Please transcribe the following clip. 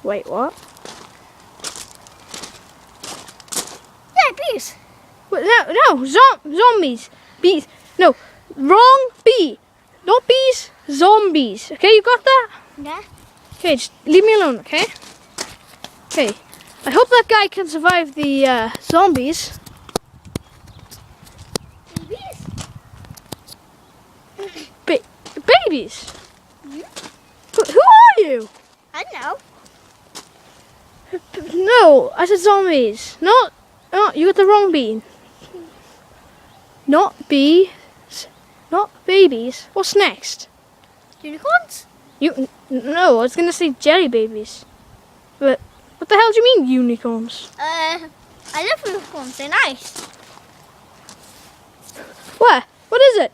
Wait, what? Yeah, bees. Wait, no, zombies. Bees. No, wrong bee. Not bees, zombies. Okay, you got that? Yeah. Okay, just leave me alone, okay? Okay. I hope that guy can survive the zombies. Bees. Babies. Hmm? Who are you? I know. No, I said zombies. Not, you got the wrong bee. Not bees. Not babies. What's next? Unicorns? No, I was gonna say jelly babies. But what the hell do you mean unicorns? I love unicorns. They're nice. Where? What is it?